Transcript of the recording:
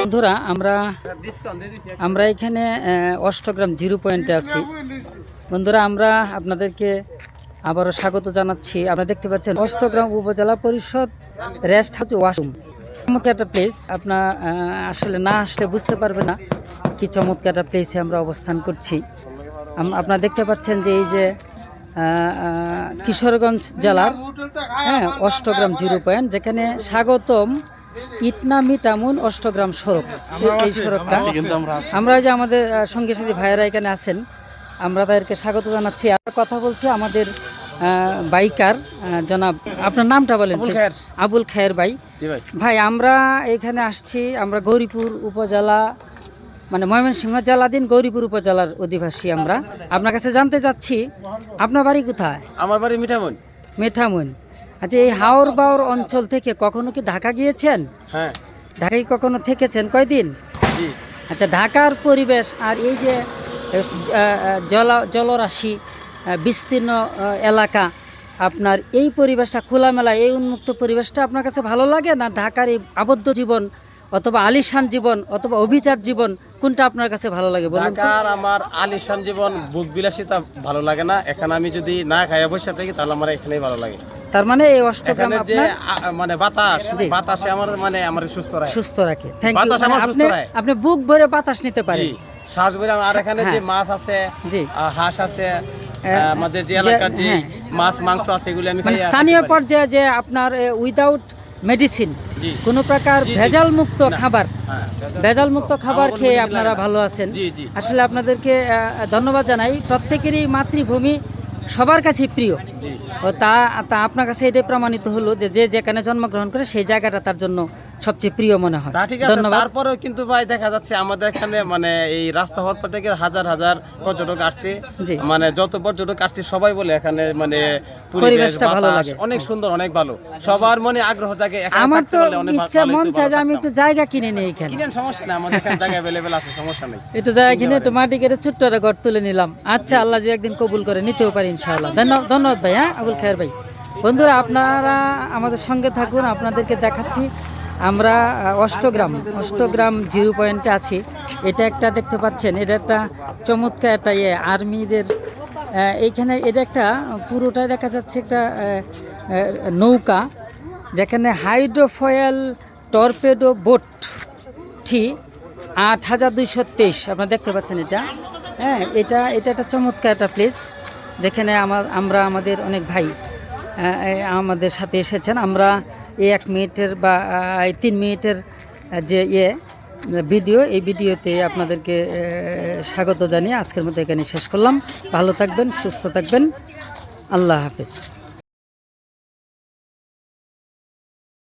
বন্ধুরা আমরা এখানে অষ্টগ্রাম জিরো পয়েন্টে আছি। বন্ধুরা আমরা আপনাদেরকে আবারও স্বাগত জানাচ্ছি। আপনারা দেখতে পাচ্ছেন অষ্টগ্রাম উপজেলা পরিষদ রেস্ট হাউস ওয়াশরুম, চমৎকার একটা প্লেস। আপনার আসলে না আসলে বুঝতে পারবে না কি চমৎকার একটা প্লেসে আমরা অবস্থান করছি। আপনারা দেখতে পাচ্ছেন যে এই যে কিশোরগঞ্জ জেলার অষ্টগ্রাম জিরো পয়েন্ট, যেখানে স্বাগতম ইটনামি টামুন অষ্টগ্রাম সড়ক, এই সড়কটা আমরা যে আমাদের সঙ্গী সাথী ভাইয়েরা এখানে আছেন, আমরা তাদেরকে স্বাগত জানাচ্ছি। আর কথা বলছি আমাদের বাইকার জনাব, আপনার নামটা বলেন। আবুল খায়ের ভাই। ভাই আমরা এখানে আসছি, আমরা গৌরীপুর উপজেলা মানে ময়মনসিংহ জেলাধীন গৌরীপুর উপজেলার অধিবাসী। আমরা আপনার কাছে জানতে চাচ্ছি আপনার বাড়ি কোথায়? আমার বাড়ি মিঠামুন। মিঠামুন। আচ্ছা, এই হাওর বাওর অঞ্চল থেকে কখনো কি ঢাকা গিয়েছেন? হ্যাঁ, ঢাকায় কখনো থেকেছেন? কয়দিন? জি। আচ্ছা, ঢাকার পরিবেশ আর এই যে জলরাশি বিস্তীর্ণ এলাকা, আপনার এই পরিবেশটা খোলামেলা, এই উন্মুক্ত পরিবেশটা আপনার কাছে ভালো লাগে না ঢাকার এই আবদ্ধ জীবন অথবা আলিশান জীবন অথবা অভিজাত জীবন, কোনটা আপনার কাছে ভালো লাগে বলুন? ঢাকার আমার আলিশান জীবন ভোগ বিলাসিতা ভালো লাগে না। এখানে আমি যদি না খাই বসে থাকি তাহলে আমার এখানেই ভালো লাগে। তার মানে এই অষ্টগ্রাম যে মানে বাতাসে আমার সুস্থ রাখে। Thank you. আপনি বুক ভরে বাতাস নিতে পারেন। শ্বাস ভরে। আর এখানে যে মাছ আছে, হাঁস আছে, আমাদের যে এলাকার যে মাছ মাংস আছে, এগুলো আমি মানে স্থানীয় পর্যায়ে যে আপনার উইদাউট মেডিসিন, কোনো প্রকার ভেজাল মুক্ত খাবার, ভেজাল মুক্ত খাবার খেয়ে আপনারা ভালো আছেন। আসলে আপনাদেরকে ধন্যবাদ জানাই। প্রত্যেকেরই মাতৃভূমি সবার কাছে প্রিয়, তা আপনার কাছে এটাই প্রমাণিত হলো যে যে যেখানে জন্মগ্রহণ করে সেই জায়গাটা তার জন্য সবচেয়ে প্রিয় মনে হয়। ধন্যবাদ। তারপরেও কিন্তু ভাই দেখা যাচ্ছে আমাদের এখানে মানে এই রাস্তা হওয়ার পর থেকে হাজার হাজার পর্যটক আসছে, মানে যত পর্যটক আসছে সবাই বলে এখানে মানে পরিবেশটা ভালো লাগে, অনেক সুন্দর, অনেক ভালো। সবার মনে আগ্রহ জাগে। আমার তো ইচ্ছা মন চায় যে আমি একটু জায়গা কিনে নেই এখানে। কিনেন, সমস্যা নেই, আমাদের এখানে জায়গা अवेलेबल আছে, সমস্যা নেই। একটু জায়গা কিনে একটু মাটি কেটে ছোট্ট একটা ঘর তুলে নিলাম। আচ্ছা, আল্লাহ যে একদিন কবুল করে নিতেও পারি ইনশাআল্লাহ। ধন্যবাদ ভাই। আবুল খায়ের ভাই। বন্ধুরা আপনারা আমাদের সঙ্গে থাকুন, আপনাদেরকে দেখাচ্ছি আমরা অষ্টগ্রাম জিরো পয়েন্টে আছি। এটা একটা দেখতে পাচ্ছেন, এটা একটা চমৎকার একটা আর্মিদের এইখানে, এটা একটা পুরোটাই দেখা যাচ্ছে একটা নৌকা, যেখানে হাইড্রোফয়েল টর্পেডো বোটটি 8223 আপনারা দেখতে পাচ্ছেন। এটা একটা চমৎকার একটা প্লেস, যেখানে আমরা আমাদের অনেক ভাই আমাদের সাথে এসেছেন। আমরা এই 1 মিনিটের বা 3 মিনিটের যে ভিডিও, এই ভিডিওতে আপনাদেরকে স্বাগত জানিয়ে আজকের মতো এখানে শেষ করলাম। ভালো থাকবেন, সুস্থ থাকবেন। আল্লাহ হাফেজ।